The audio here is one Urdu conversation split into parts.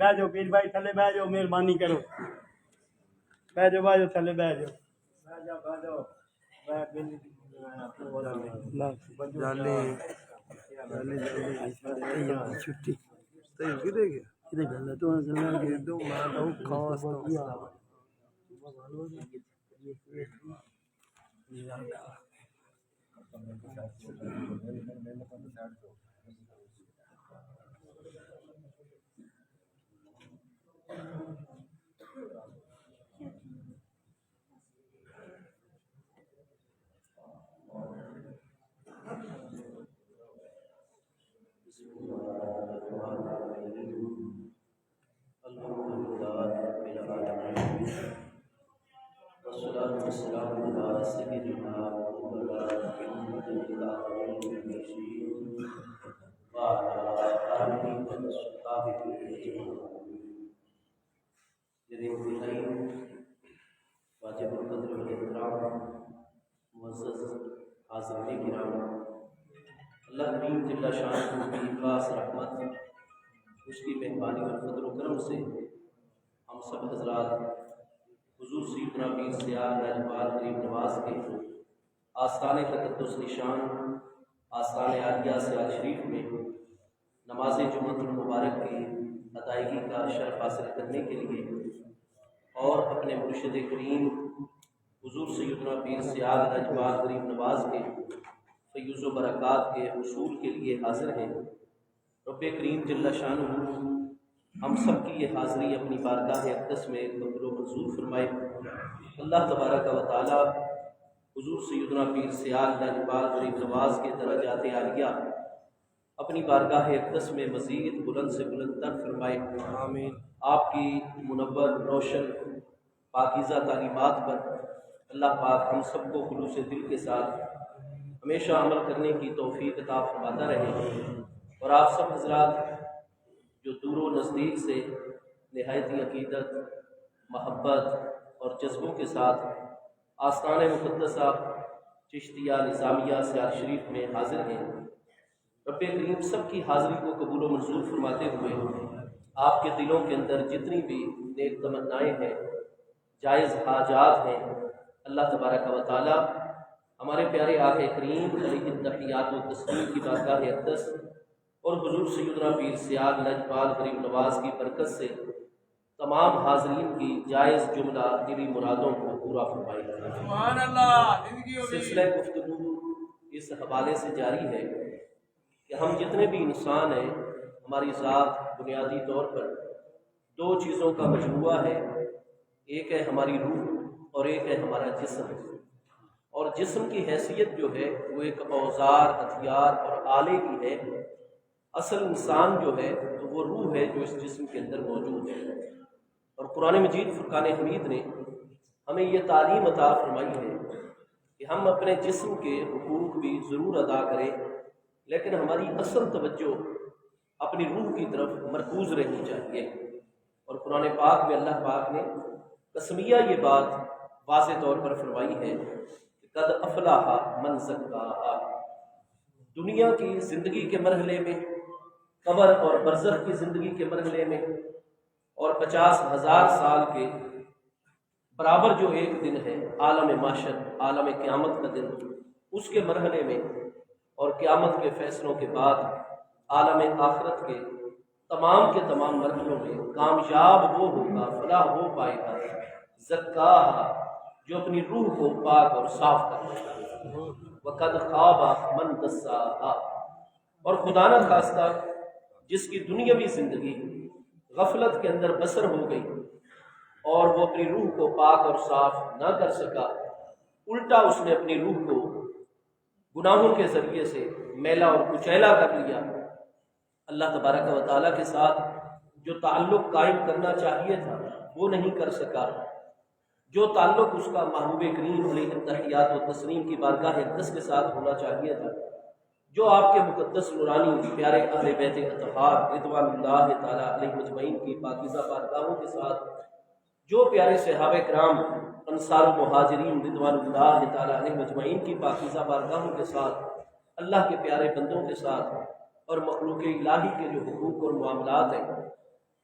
بہ جاؤ پیر بھائی تھلے بہ جاؤ مہربانی کرو بہ جاؤ تھلے بہ جاؤ چھٹی واجب القدر والاحترام معزز حاضرین کرام، اللہ کریم جل شانہ کی خاص رحمت، اس کی مہربانی اور فضل و کرم سے ہم سب حضرات حضور سیدنا پیر سیاہ لاجوال غریب نواز کے آستان تقدس نشان آستان عالیہ سیال شریف میں نماز جمعۃ المبارک کی ادائیگی کا شرف حاصل کرنے کے لیے اور اپنے مرشد کریم حضور سیدنا پیر سیاہ لاجوال غریب نواز کے فیض و برکات کے حصول کے لیے حاضر ہیں۔ رب کریم جل شانہ ہم سب کی یہ حاضری اپنی بارگاہ اقدس میں قبول و منظور فرمائے۔ اللہ تبارک و تعالی حضور سیدنا پیر سیاہ لاجوال غریب نواز کے درجات عالیہ اپنی بارگاہ اقدس میں مزید بلند سے بلند تر فرمائے، آمین۔ آپ کی منور روشن پاکیزہ تعلیمات پر اللہ پاک ہم سب کو خلوص دل کے ساتھ ہمیشہ عمل کرنے کی توفیق عطا فرماتا رہے، اور آپ سب حضرات جو دور و نزدیک سے نہایت عقیدت، محبت اور جذبوں کے ساتھ آستان مقدسہ چشتیہ نظامیہ سیال شریف میں حاضر ہیں، رب کریم سب کی حاضری کو قبول و منظور فرماتے ہوئے آپ کے دلوں کے اندر جتنی بھی نیک تمنائیں ہیں، جائز حاجات ہیں، اللہ تبارک و تعالی ہمارے پیارے آقا کریم علیہ التحیات و تسلیم کی بارگاہ اقدس اور حضور سیدنا پیر سیاد لجپال غریب نواز کی برکت سے تمام حاضرین کی جائز جملہ دلی مرادوں کو پورا فرمائے۔ سبحان اللہ۔ سلسلہ گفتگو اس حوالے سے جاری ہے کہ ہم جتنے بھی انسان ہیں، ہماری ذات بنیادی طور پر دو چیزوں کا مجموعہ ہے، ایک ہے ہماری روح اور ایک ہے ہمارا جسم، اور جسم کی حیثیت جو ہے وہ ایک اوزار، ہتھیار اور آلے کی ہے۔ اصل انسان جو ہے تو وہ روح ہے جو اس جسم کے اندر موجود ہے، اور قرآن مجید فرقان حمید نے ہمیں یہ تعلیم عطا فرمائی ہے کہ ہم اپنے جسم کے حقوق بھی ضرور ادا کریں، لیکن ہماری اصل توجہ اپنی روح کی طرف مرکوز رہنی چاہیے۔ اور قرآن پاک میں اللہ پاک نے قسمیہ یہ بات واضح طور پر فرمائی ہے کہ قد افلح من زکاہا۔ دنیا کی زندگی کے مرحلے میں، قبر اور برزخ کی زندگی کے مرحلے میں، اور 50,000 سال کے برابر جو ایک دن ہے عالم معاشر، عالم قیامت کا دن، اس کے مرحلے میں اور قیامت کے فیصلوں کے بعد عالم آخرت کے تمام مرحلوں میں کامیاب وہ ہوگا، فلاح وہ پائے گا زکاہا، جو اپنی روح کو پاک اور صاف کر لے گا۔ وقد خواب من دساہا، اور خدا نہ خواستہ جس کی دنیاوی زندگی غفلت کے اندر بسر ہو گئی اور وہ اپنی روح کو پاک اور صاف نہ کر سکا، الٹا اس نے اپنی روح کو گناہوں کے ذریعے سے میلا اور کچیلا کر لیا، اللہ تبارک و تعالیٰ کے ساتھ جو تعلق قائم کرنا چاہیے تھا وہ نہیں کر سکا، جو تعلق اس کا محبوب کریم علیہ التحیات و تسلیم کی بارگاہ اقدس کے ساتھ ہونا چاہیے تھا، جو آپ کے مقدس نورانی پیارے اہل بیت اطہار رضوان اللہ تعالیٰ علیہ مجمعین کی پاکیزہ بارگاہوں کے ساتھ، جو پیارے صحابہ کرام انصار و مہاجرین رضوان اللہ تعالیٰ علیہ مجمعین کی پاکیزہ بارگاہوں کے ساتھ، اللہ کے پیارے بندوں کے ساتھ اور مخلوق الہی کے جو حقوق اور معاملات ہیں،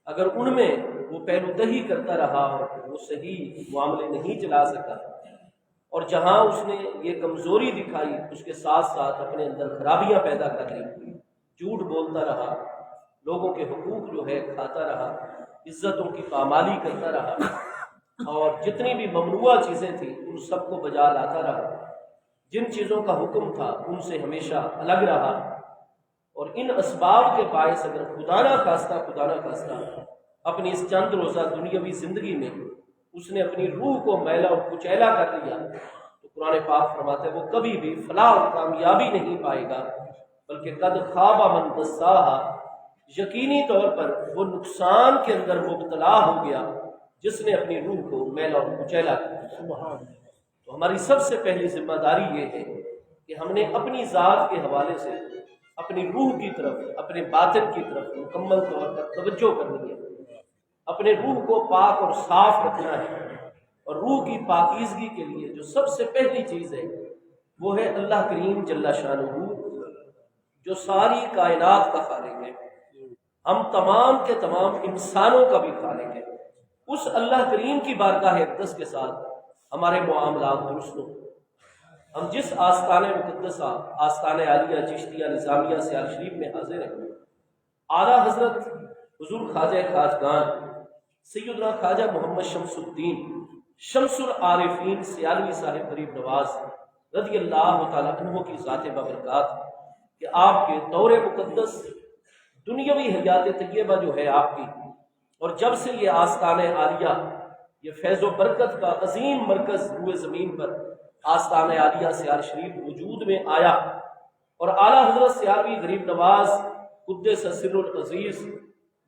اگر ان میں وہ پہلو دہی کرتا رہا اور وہ صحیح معاملے نہیں چلا سکا، اور جہاں اس نے یہ کمزوری دکھائی اس کے ساتھ ساتھ اپنے اندر خرابیاں پیدا کر لی، جھوٹ بولتا رہا، لوگوں کے حقوق جو ہے کھاتا رہا، عزتوں کی پامالی کرتا رہا، اور جتنی بھی ممنوعہ چیزیں تھیں ان سب کو بجا لاتا رہا، جن چیزوں کا حکم تھا ان سے ہمیشہ الگ رہا، اور ان اسباب کے باعث اگر خدا نہ خواستہ اپنی اس چند روزہ دنیاوی زندگی میں اس نے اپنی روح کو میلا اور کچیلا کر لیا، تو قرآن پاک فرماتا ہے وہ کبھی بھی فلاح اور کامیابی نہیں پائے گا، بلکہ قد خواب من دساہا، یقینی طور پر وہ نقصان کے اندر مبتلا ہو گیا جس نے اپنی روح کو میلا اور کچیلا کیا۔ تو ہماری سب سے پہلی ذمہ داری یہ ہے کہ ہم نے اپنی ذات کے حوالے سے اپنی روح کی طرف، اپنے باطن کی طرف مکمل طور پر توجہ کرنی ہے، اپنے روح کو پاک اور صاف رکھنا ہے، اور روح کی پاکیزگی کے لیے جو سب سے پہلی چیز ہے وہ ہے اللہ کریم جل شانہ، جو ساری کائنات کا خالق ہے، ہم تمام کے تمام انسانوں کا بھی خالق ہے۔ اس اللہ کریم کی بارگاہ اقدس کے ساتھ ہمارے معاملات درست ہوں۔ ہم جس آستان مقدسہ، آستان عالیہ چشتیہ نظامیہ سیال شریف میں حاضر ہیں، اعلیٰ حضرت حضور خواجہ خواجگان سیدنا خواجہ محمد شمس الدین شمس العارفین سیالوی صاحب غریب نواز رضی اللہ تعالیٰ عنہ کی ذات بابرکات کہ آپ کے دور مقدس دنیاوی حیات طیبہ جو ہے آپ کی، اور جب سے یہ آستان عالیہ، یہ فیض و برکت کا عظیم مرکز روئے زمین پر آستان عالیہ سیال شریف وجود میں آیا، اور اعلیٰ حضرت سیالوی غریب نواز قدس سر العزیز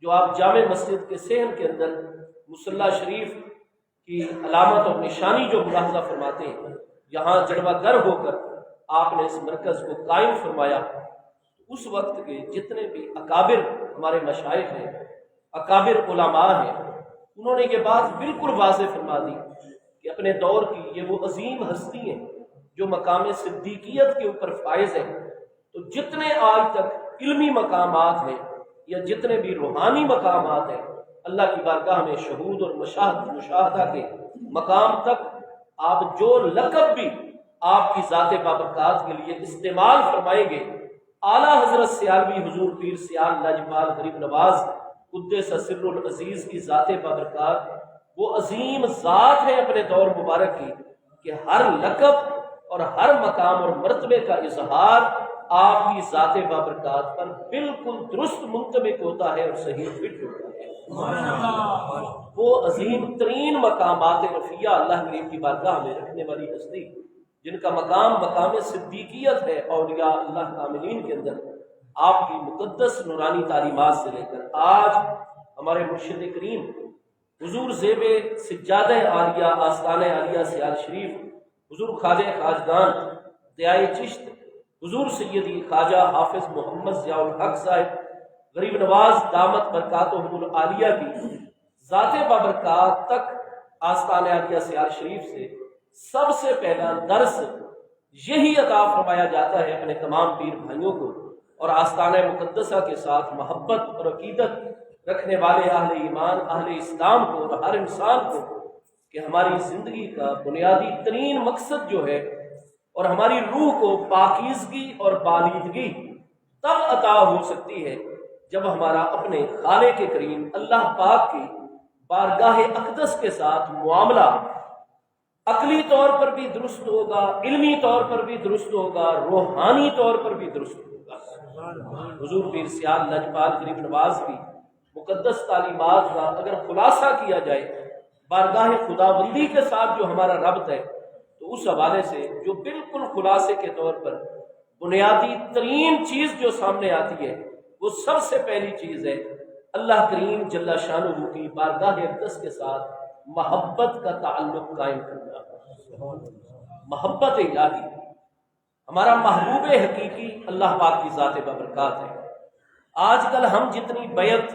جو آپ جامع مسجد کے صحن کے اندر مصلی شریف کی علامت اور نشانی جو ملاحظہ فرماتے ہیں، یہاں جڑواں گر ہو کر آپ نے اس مرکز کو قائم فرمایا، اس وقت کے جتنے بھی اکابر ہمارے مشائخ ہیں، اکابر علماء ہیں، انہوں نے یہ بات بالکل واضح فرما دی کہ اپنے دور کی یہ وہ عظیم ہستی ہیں جو مقام صدیقیت کے اوپر فائز ہیں، تو جتنے آج تک علمی مقامات ہیں یا جتنے بھی روحانی مقامات ہیں، اللہ کی بارگاہ میں شہود اور مشاہدہ کے مقام تک آپ جو لقب بھی آپ کی ذات بابرکات کے لیے استعمال فرمائیں گے، اعلیٰ حضرت سیالوی حضور پیر سیال لاجپال غریب نواز قدس سر العزیز کی ذات بابرکات وہ عظیم ذات ہے اپنے دور مبارک کی کہ ہر لقب اور ہر مقام اور مرتبے کا اظہار آپ کی ذات بابرکات پر بالکل درست منطبق ہوتا ہے اور صحیح فٹ ہوتا ہے۔ وہ عظیم ترین مقامات رفیع اللہ کریم کی بارگاہ میں رکھنے والی ہستی جن کا مقام صدیقیت ہے، اولیاء اللہ کاملین کے اندر آپ کی مقدس نورانی تعلیمات سے لے کر آج ہمارے مرشد کریم حضور زیب سجادہ عالیہ آستانہ عالیہ سیال شریف حضور خواجہ خواجگان دیائے چشت حضور سیدی خواجہ حافظ محمد ضیاء الحق صاحب غریب نواز دامت برکاتہم العالیہ کی ذات بابرکات تک آستانہ عالیہ سیال شریف سے سب سے پہلا درس یہی عطا فرمایا جاتا ہے اپنے تمام پیر بھائیوں کو، اور آستانہ مقدسہ کے ساتھ محبت اور عقیدت رکھنے والے اہل ایمان اہل اسلام کو اور ہر انسان کو کہ ہماری زندگی کا بنیادی ترین مقصد جو ہے اور ہماری روح کو پاکیزگی اور بالیدگی تب عطا ہو سکتی ہے جب ہمارا اپنے خالق کریم اللہ پاک کی بارگاہ اقدس کے ساتھ معاملہ عقلی طور پر بھی درست ہوگا، علمی طور پر بھی درست ہوگا، روحانی طور پر بھی درست ہوگا۔ حضور پیر سیال لاجپال غریب نواز کی مقدس تعلیمات کا اگر خلاصہ کیا جائے بارگاہ خداوندی کے ساتھ جو ہمارا ربط ہے، تو اس حوالے سے جو بالکل خلاصے کے طور پر بنیادی ترین چیز جو سامنے آتی ہے وہ سب سے پہلی چیز ہے اللہ کریم جل شانہ کی بارگاہ اقدس کے ساتھ محبت کا تعلق قائم کرنا۔ محبت الہی، ہمارا محبوب حقیقی اللہ پاک کی ذات بابرکات ہے۔ آج کل ہم جتنی بیعت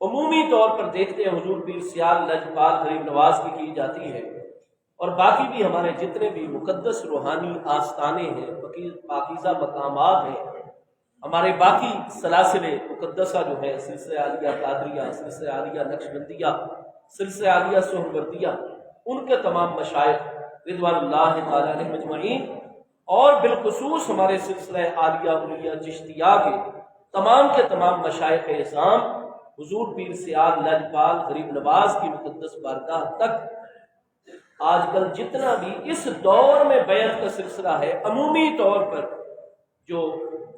عمومی طور پر دیکھتے ہیں حضور پیر سیال لاجپال غریب نواز کی جاتی ہے، اور باقی بھی ہمارے جتنے بھی مقدس روحانی آستانے ہیں، پاکیزہ مقامات ہیں، ہمارے باقی سلاسل مقدسہ جو ہیں، سلسلہ عالیہ قادریہ، سلسلہ عالیہ نقشبندیہ، سلسلہ عالیہ سہروردیہ، ان کے تمام مشائخ رضوان اللہ تعالی علیہم اجمعین، اور بالخصوص ہمارے سلسلہ عالیہ اولیہ چشتیہ کے تمام مشائخ اعظام حضور پیر سیال لاجپال غریب نواز کی مقدس بارگاہ تک آج کل جتنا بھی اس دور میں بیعت کا سلسلہ ہے، عمومی طور پر جو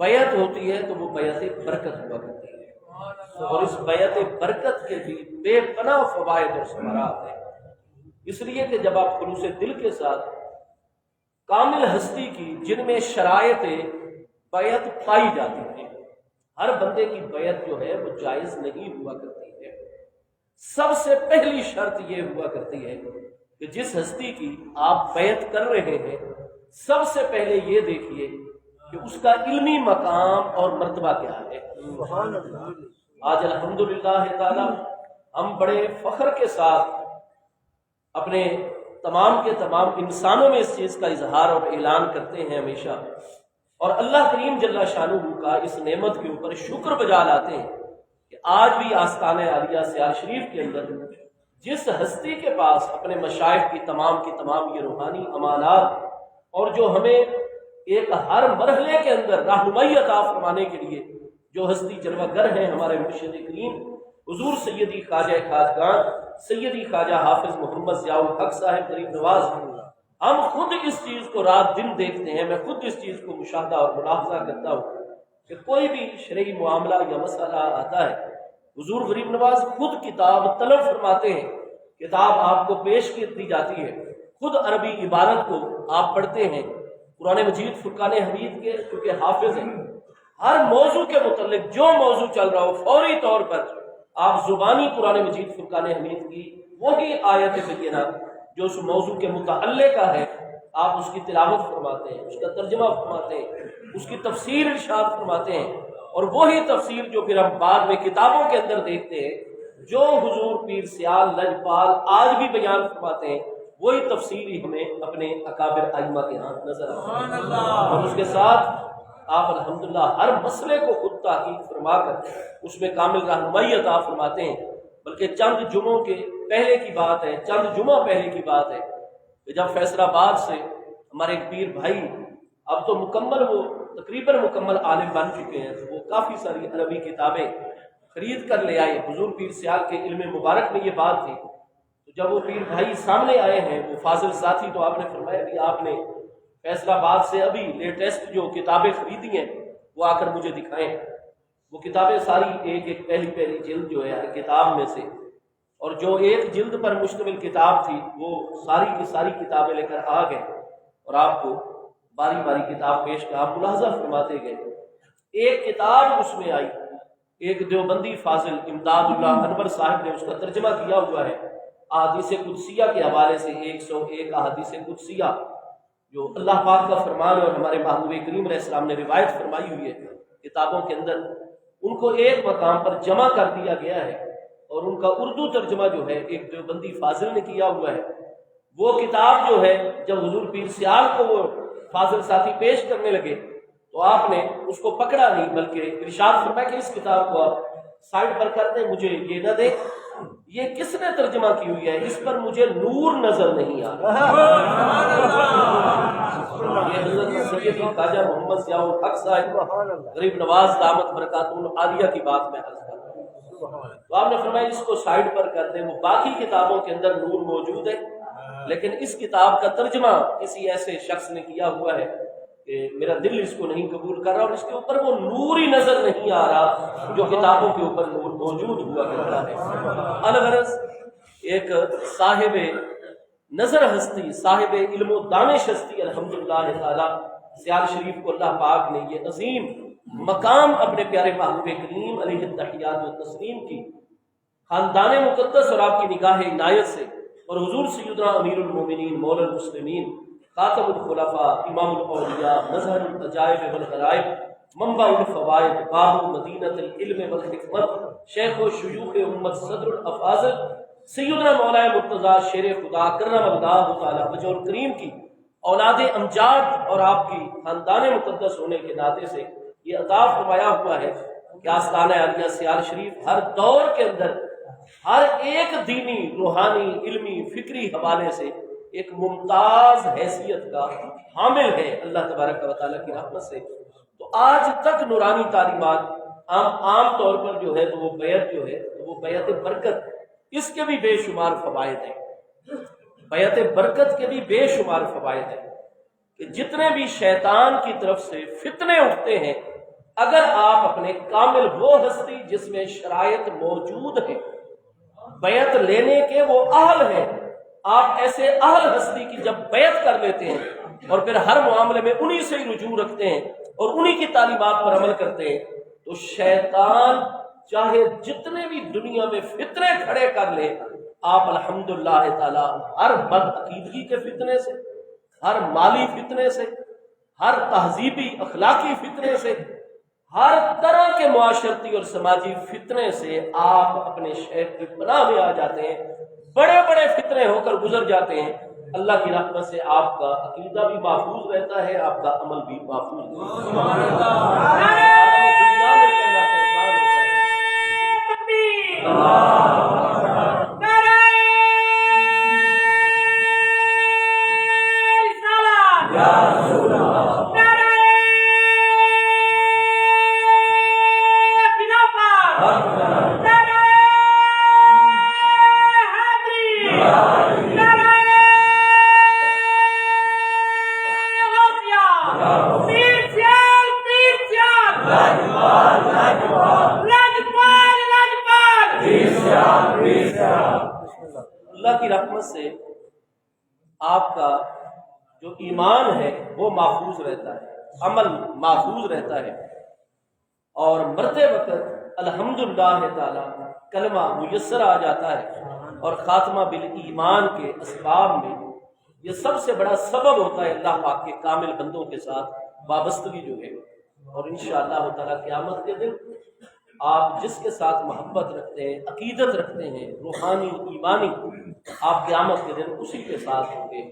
بیعت ہوتی ہے تو وہ بیعت برکت ہوا کرتی ہے، اور اس بیعت برکت کے بھی بے پناہ فوائد اور ثمرات ہیں۔ اس لیے کہ جب آپ خلوص دل کے ساتھ کامل ہستی کی جن میں شرائط بیعت پائی جاتی ہے، ہر بندے کی بیعت جو ہے وہ جائز نہیں ہوا کرتی ہے۔ سب سے پہلی شرط یہ ہوا کرتی ہے کہ جس ہستی کی آپ بیعت کر رہے ہیں سب سے پہلے یہ دیکھیے کہ اس کا علمی مقام اور مرتبہ کیا ہے۔ آج الحمدللہ تعالی ہم بڑے فخر کے ساتھ اپنے تمام کے تمام انسانوں میں اس چیز کا اظہار اور اعلان کرتے ہیں ہمیشہ، اور اللہ کریم جل شانہ کا اس نعمت کے اوپر شکر بجا لاتے ہیں کہ آج بھی آستانہ عالیہ سیال شریف کے اندر جس ہستی کے پاس اپنے مشائخ کی تمام یہ روحانی امانات اور جو ہمیں ایک ہر مرحلے کے اندر رہنمائی عطا فرمانے کے لیے جو ہستی جلوہ گر ہیں، ہمارے مرشد کریم حضور سیدی خواجہ خواجگان سیدی خواجہ حافظ محمد ضیاء الحق صاحب غریب نواز، ہم خود اس چیز کو رات دن دیکھتے ہیں، میں خود اس چیز کو مشاہدہ اور ملاحظہ کرتا ہوں کہ کوئی بھی شرعی معاملہ یا مسئلہ آتا ہے، حضور غریب نواز خود کتاب طلب فرماتے ہیں، کتاب آپ کو پیش کی جاتی ہے، خود عربی عبارت کو آپ پڑھتے ہیں، قرآن مجید فرقان حمید کے چونکہ حافظ ہیں، ہر موضوع کے متعلق جو موضوع چل رہا ہو فوری طور پر آپ زبانی قرآن مجید فرقان حمید کی وہی آیت بینہ جو اس موضوع کے متعلقہ ہے آپ اس کی تلاوت فرماتے ہیں، اس کا ترجمہ فرماتے ہیں، اس کی تفسیر ارشاد فرماتے ہیں، اور وہی تفسیر جو پھر ہم بعد میں کتابوں کے اندر دیکھتے ہیں جو حضور پیر سیال لجپال آج بھی بیان فرماتے ہیں، وہی تفسیر ہی ہمیں اپنے اکابر ائمہ کے ہاں نظر آتی ہے۔ اور اس کے ساتھ آپ الحمدللہ ہر مسئلے کو خود تحقیق فرما کر اس میں کامل رہنمائی عطا فرماتے ہیں۔ بلکہ چند جمعوں کے پہلے کی بات ہے، چند جمعہ پہلے کی بات ہے کہ جب فیصل آباد سے ہمارے ایک پیر بھائی، اب تو مکمل وہ تقریباً مکمل عالم بن چکے ہیں، تو وہ کافی ساری عربی کتابیں خرید کر لے آئے۔ حضور پیر سیال کے علم مبارک میں یہ بات تھی، تو جب وہ پیر بھائی سامنے آئے ہیں، وہ فاضل ساتھی، تو آپ نے فرمایا کہ آپ نے فیصل آباد سے ابھی لیٹسٹ جو کتابیں خریدی ہیں وہ آ کر مجھے دکھائیں۔ وہ کتابیں ساری ایک ایک پہلی جلد جو ہے ہر کتاب میں سے، اور جو ایک جلد پر مشتمل کتاب تھی وہ ساری کی ساری کتابیں لے کر آ گئے، اور آپ کو باری باری کتاب پیش کر آپ ملاحظہ فرماتے گئے۔ ایک کتاب اس میں آئی، ایک دیوبندی فاضل امداد اللہ انور صاحب نے اس کا ترجمہ کیا ہوا ہے احادیث قدسیہ کے حوالے سے، 101 احادیث قدسیہ جو اللہ پاک کا فرمان اور ہمارے محبوب کریم علیہ السلام نے روایت فرمائی ہوئی ہے کتابوں کے اندر، ان کو ایک مقام پر جمع کر دیا گیا ہے، اور ان کا اردو ترجمہ جو ہے ایک دیوبندی فاضل نے کیا ہوا ہے۔ وہ کتاب جو ہے جب حضور پیر سیال کو وہ فاضل ساتھی پیش کرنے لگے تو آپ نے اس کو پکڑا نہیں، بلکہ ارشاد فرمایا کہ اس کتاب کو آپ سائڈ پر کر دیں، مجھے یہ نہ دیں، یہ کس نے ترجمہ کی ہوئی ہے، اس پر مجھے نور نظر نہیں آ رہا۔ یہ حضرت سید خواجہ محمد ضیاء الحق صاحب غریب نواز دامت برکاتہ العالیہ کی بات میں عرض کر رہا ہوں۔ تو آپ نے فرمایا اس کو سائڈ پر کر دیں، وہ باقی کتابوں کے اندر نور موجود ہے، لیکن اس کتاب کا ترجمہ کسی ایسے شخص نے کیا ہوا ہے کہ میرا دل اس کو نہیں قبول کر رہا، اور اس کے اوپر وہ نور ہی نظر نہیں آ رہا جو کتابوں کے اوپر نور موجود ہوا کرتا ہے۔ الغرض ایک صاحب نظر ہستی، صاحب علم و دانش ہستی الحمدللہ تعالی سیال شریف کو اللہ پاک نے یہ عظیم مقام اپنے پیارے محبوب کریم علیہ التحیات و تسلیم کی خاندان مقدس اور آپ کی نگاہ عنایت سے، اور حضور سیدنا امیر المومنین مولا المسلمین خاتم الخلفاء امام الاولیاء مظہر العجائب والغرائب منبع الفوائد باب مدینہ العلم والحکمت شیخ و شیوخ امت صدر الافاضل سیدنا مولا مرتضیٰ شیر خدا کرم اللہ تعالی وجہ الکریم کی اولاد امجاد اور آپ کی خاندان مقدس ہونے کے ناطے سے یہ عطا فرمایا ہوا ہے کہ آستانہ عالیہ سیال شریف ہر دور کے اندر ہر ایک دینی روحانی علمی فکری حوالے سے ایک ممتاز حیثیت کا حامل ہے اللہ تبارک و تعالیٰ کی رحمت سے۔ تو آج تک نورانی تعلیمات عام طور پر جو ہے تو وہ بیعت جو ہے وہ بیعت برکت، اس کے بھی بے شمار فوائد ہیں، بیعت برکت کے بھی بے شمار فوائد ہیں کہ جتنے بھی شیطان کی طرف سے فتنے اٹھتے ہیں، اگر آپ اپنے کامل وہ ہستی جس میں شرائط موجود ہیں، بیعت لینے کے وہ اہل ہیں، آپ ایسے اہل ہستی کی جب بیعت کر لیتے ہیں اور پھر ہر معاملے میں انہی سے ہی رجوع رکھتے ہیں اور انہی کی تعلیمات پر عمل کرتے ہیں، تو شیطان چاہے جتنے بھی دنیا میں فتنے کھڑے کر لے، آپ الحمدللہ تعالی ہر بد عقیدگی کے فتنے سے، ہر مالی فتنے سے، ہر تہذیبی اخلاقی فتنے سے، ہر طرح کے معاشرتی اور سماجی فتنے سے آپ اپنے شیخ کی پناہ میں آ جاتے ہیں، بڑے بڑے فتنے ہو کر گزر جاتے ہیں، اللہ کی رحمت سے آپ کا عقیدہ بھی محفوظ رہتا ہے، آپ کا عمل بھی محفوظ رہتا ہے۔ اللہ کی رحمت سے آپ کا جو ایمان ہے وہ محفوظ رہتا ہے، عمل محفوظ رہتا ہے، اور مرتے وقت الحمدللہ تعالی کلمہ میسر آ جاتا ہے، اور خاتمہ بالایمان کے اسباب میں یہ سب سے بڑا سبب ہوتا ہے اللہ پاک کے کامل بندوں کے ساتھ وابستگی جو ہے. اور انشاءاللہ تعالیٰ قیامت کے دن آپ جس کے ساتھ محبت رکھتے ہیں، عقیدت رکھتے ہیں، روحانی ایمانی، آپ قیامت کے دن اسی کے ساتھ ہوں گے.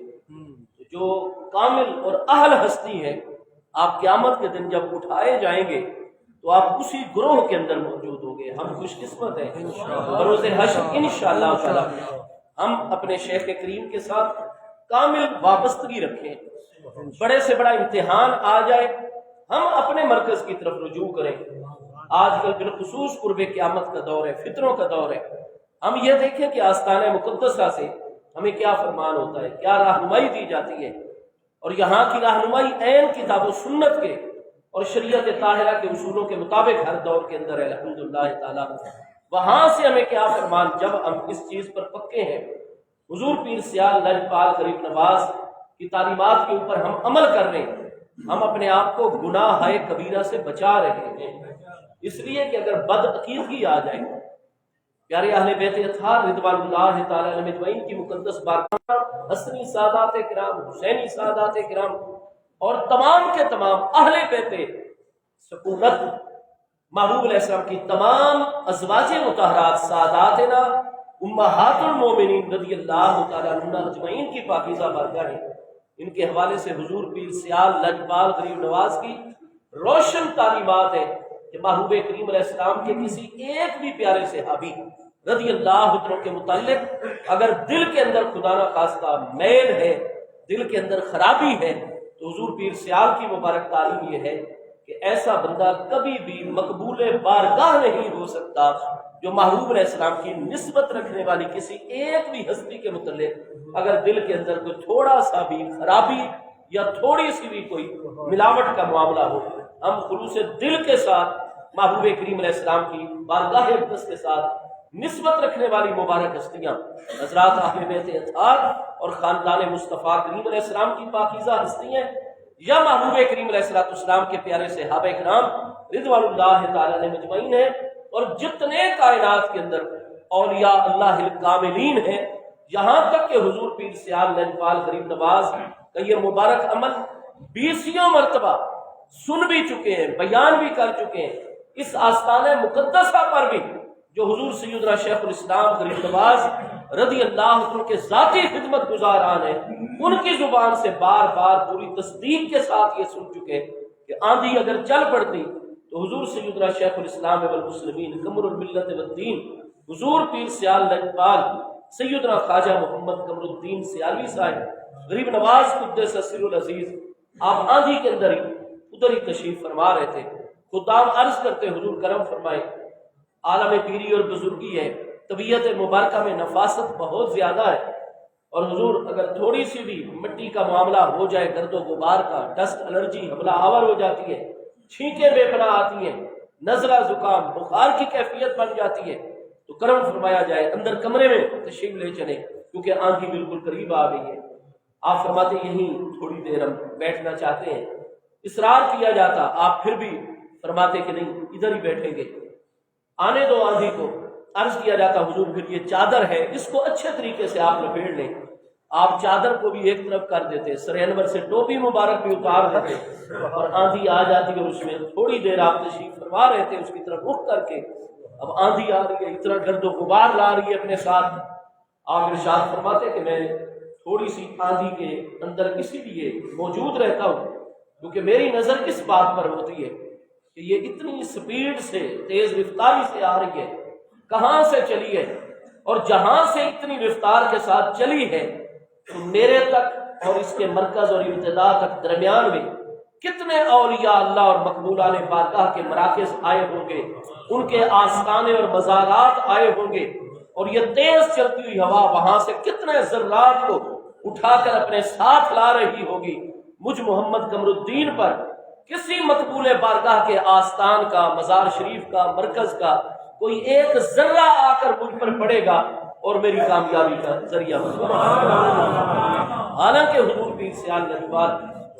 جو کامل اور اہل ہستی ہے، آپ قیامت کے دن جب اٹھائے جائیں گے تو آپ اسی گروہ کے اندر موجود ہوں گے. ہم خوش قسمت ہیں بروز حشر انشاءاللہ تعالیٰ ہم اپنے شیخ کریم کے ساتھ کامل وابستگی رکھیں. بڑے سے بڑا امتحان آ جائے ہم اپنے مرکز کی طرف رجوع کریں. آج کل بالخصوص قرب قیامت کا دور ہے، فتنوں کا دور ہے. ہم یہ دیکھیں کہ آستانہ مقدسہ سے ہمیں کیا فرمان ہوتا ہے، کیا رہنمائی دی جاتی ہے، اور یہاں کی رہنمائی عین کتاب و سنت کے اور شریعت طاہرہ کے اصولوں کے مطابق ہر دور کے اندر ہے الحمدللہ تعالیٰ. وہاں سے ہمیں کیا فرمان، جب ہم اس چیز پر پکے ہیں، حضور پیر سیال لجپال غریب نواز کی تعلیمات کے اوپر ہم عمل کر رہے ہیں، ہم اپنے آپ کو گناہ کبیرہ سے بچا رہے ہیں. اس لیے کہ اگر بد عقیدگی آ جائے، پیارے اہل بیت اطہار رضوان اللہ تعالی علیہ اجمعین کی مقدس بارگاہ، حسنی سادات کرام، حسینی سادات کرام اور تمام کے تمام اہل بیت سکونت، محبوب علیہ السلام کی تمام ازواج مطہرات، ساداتنا امہات المومنین رضی اللہ تعالی عنہ اجمعین کی پاکیزہ بارگاہیں، ان کے حوالے سے حضور پیر سیال لجپال غریب نواز کی روشن تعلیمات ہے کہ محبوب کریم علیہ السلام کے کسی ایک بھی پیارے صحابی رضی اللہ عنہ کے متعلق اگر دل کے اندر خدا نہ خواستہ میل ہے، دل کے اندر خرابی ہے، تو حضور پیر سیال کی مبارک تعلیم یہ ہے کہ ایسا بندہ کبھی بھی مقبول بارگاہ نہیں ہو سکتا جو محبوب علیہ السلام کی نسبت رکھنے والی کسی ایک بھی ہستی کے متعلق اگر دل کے اندر کوئی تھوڑا سا بھی خرابی یا تھوڑی سی بھی کوئی ملاوٹ کا معاملہ ہو، ہم خلوص دل کے ساتھ محبوب کریم علیہ السلام کی بارگاہ اقدس کے ساتھ نسبت رکھنے والی مبارک ہستیاں حضرات اہل بیت اطہار اور خاندان مصطفیٰ کریم علیہ السلام کی پاکیزہ ہستیاں، یا محبوب کریم علیہ السلام کے پیارے صحابہ کرام رضوان اللہ تعالی علیہ اجمعین ہیں، اور جتنے کائنات کے اندر اولیاء اللہ الکاملین ہیں، یہاں تک کہ حضور پیر سیال لجپال غریب نواز کا یہ مبارک عمل 20 مرتبہ سن بھی چکے ہیں، بیان بھی کر چکے ہیں. اس آستانہ مقدسہ پر بھی جو حضور سیدنا شیخ الاسلام غریب نواز رضی اللہ عنہ کے ذاتی خدمت گزاران ہیں، ان کی زبان سے بار بار پوری تصدیق کے ساتھ یہ سن چکے کہ آندھی اگر چل پڑتی تو حضور سیدنا شیخ الاسلام والمسلمین قمر الملت والدین حضور پیر سیال لجپال سیدنا خواجہ محمد قمر الدین سیالوی صاحب غریب نواز قدس سر العزیز، آپ آندھی کے اندر ہی ادھر ہی تشریف فرما رہے تھے. خدام عرض کرتے حضور کرم فرمائے، عالم پیری اور بزرگی ہے، طبیعت مبارکہ میں نفاست بہت زیادہ ہے، اور حضور اگر تھوڑی سی بھی مٹی کا معاملہ ہو جائے، گرد و غبار کا، ڈسٹ الرجی حملہ آور ہو جاتی ہے، چھینکیں بے پناہ آتی ہیں، نزلہ زکام بخار کی کیفیت بن جاتی ہے، تو کرم فرمایا جائے اندر کمرے میں تشریف لے چلیں، کیونکہ آندھی بالکل قریب آ گئی ہے. آپ فرماتے یہیں تھوڑی دیر ہم بیٹھنا چاہتے ہیں. اصرار کیا جاتا، آپ پھر بھی فرماتے کہ نہیں ادھر ہی بیٹھیں گے، آنے دو آندھی کو. عرض کیا جاتا حضور پھر یہ چادر ہے، اس کو اچھے طریقے سے آپ لپیڑ لیں. آپ چادر کو بھی ایک طرف کر دیتے، سر انور سے ٹوپی مبارک بھی اتار دیتے، اور آندھی آ جاتی اور اس میں تھوڑی دیر آپ تشریف فرما رہے تھے، اس کی طرف رخ کر کے اب آندھی آ رہی ہے، اتنا گرد و غبار لا رہی ہے اپنے ساتھ. آپ ارشاد فرماتے کہ میں تھوڑی سی آندھی کے اندر اسی لیے موجود رہتا ہوں کیونکہ میری نظر اس بات پر ہوتی ہے کہ یہ اتنی سپیڈ سے، تیز رفتاری سے آ رہی ہے، کہاں سے چلی ہے، اور جہاں سے اتنی رفتار کے ساتھ چلی ہے تو میرے تک اور اس کے مرکز اور ابتدا تک درمیان میں کتنے اولیاء اللہ اور مقبولان بارگاہ کے مراکز آئے ہوں گے، ان کے آستانے اور مزارات آئے ہوں گے، اور یہ تیز چلتی ہوئی ہوا وہاں سے کتنے ذرات کو اٹھا کر اپنے ساتھ لا رہی ہوگی. مجھ محمد قمر الدین پر کسی مقبول بارگاہ کے آستان کا، مزار شریف کا، مرکز کا کوئی ایک ذرہ آ کر مجھ پر پڑے گا اور میری کامیابی کا ذریعہ ہوگا. حالانکہ حضور پیر سیال لجپال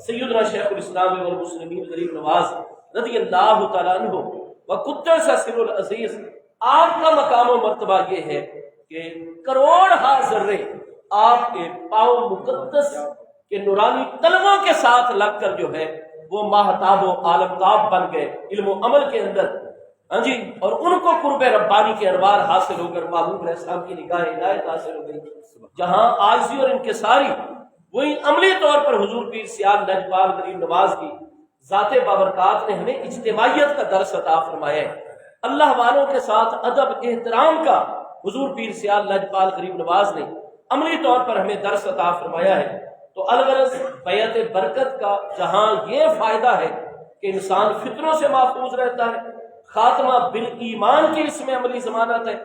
سیدنا شیخ الاسلام والمسلمین غریب نواز رضی اللہ تعالیٰ عنہ وقدس سر العزیز، آپ کا مقام و مرتبہ یہ ہے کہ کروڑ ذرے آپ کے پاؤں مقدس کے نورانی قلموں کے ساتھ لگ کر جو ہے وہ ماہتاب و عالمتاب بن گئے علم و عمل کے اندر، ہاں جی، اور ان کو قرب ربانی کے انوار حاصل ہو کر محبوب علیہ السلام کی نگاہ ہدایت حاصل ہو گئی، جہاں عاجزی اور انکساری وہی عملی طور پر حضور پیر سیال لجپال غریب نواز کی ذات بابرکات نے ہمیں اجتماعیت کا درس عطا فرمایا ہے، اللہ والوں کے ساتھ ادب احترام کا حضور پیر سیال لجپال غریب نواز نے عملی طور پر ہمیں درس عطا فرمایا ہے۔ تو الغرض بیعت برکت کا جہاں یہ فائدہ ہے کہ انسان فتنوں سے محفوظ رہتا ہے، خاتمہ بالایمان کی اس میں عملی ضمانت ہے،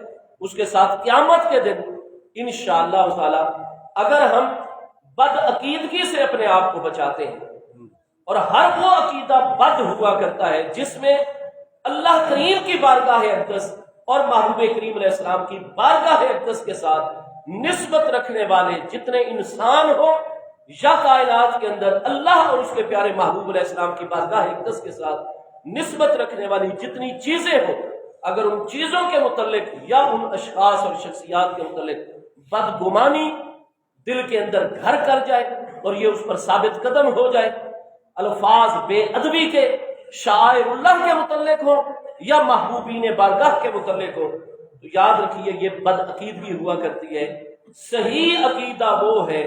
اس کے ساتھ قیامت کے دن انشاءاللہ تعالی اگر ہم بد عقیدگی سے اپنے آپ کو بچاتے ہیں، اور ہر وہ عقیدہ بد ہوا کرتا ہے جس میں اللہ کریم کی بارگاہ اقدس اور محبوب کریم علیہ السلام کی بارگاہ اقدس کے ساتھ نسبت رکھنے والے جتنے انسان ہو یا کائنات کے اندر اللہ اور اس کے پیارے محبوب علیہ السلام کی بارگاہ اقدس کے ساتھ نسبت رکھنے والی جتنی چیزیں ہوں، اگر ان چیزوں کے متعلق یا ان اشخاص اور شخصیات کے متعلق بدگمانی دل کے اندر گھر کر جائے اور یہ اس پر ثابت قدم ہو جائے، الفاظ بے ادبی کے شاعر اللہ کے متعلق ہو یا محبوبین بارگاہ کے متعلق ہو، تو یاد رکھیے یہ بد عقیدگی ہوا کرتی ہے۔ صحیح عقیدہ وہ ہے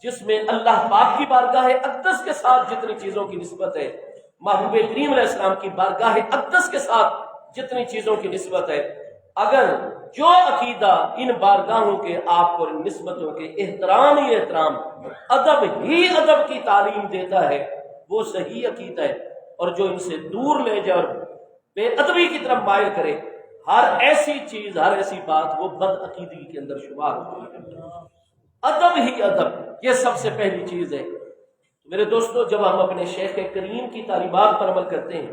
جس میں اللہ پاک کی بارگاہ اقدس کے ساتھ جتنی چیزوں کی نسبت ہے، محبوب کریم علیہ السلام کی بارگاہ اقدس کے ساتھ جتنی چیزوں کی نسبت ہے، اگر جو عقیدہ ان بارگاہوں کے آپ کو نسبتوں کے احترام ہی احترام، ادب ہی ادب کی تعلیم دیتا ہے، وہ صحیح عقیدہ ہے، اور جو ان سے دور لے جائے اور بے ادبی کی طرف مائل کرے، ہر ایسی چیز، ہر ایسی بات وہ بد عقیدگی کے اندر شمار ہوتی ہے۔ ادب ہی ادب، یہ سب سے پہلی چیز ہے۔ میرے دوستو، جب ہم اپنے شیخ کریم کی تعلیمات پر عمل کرتے ہیں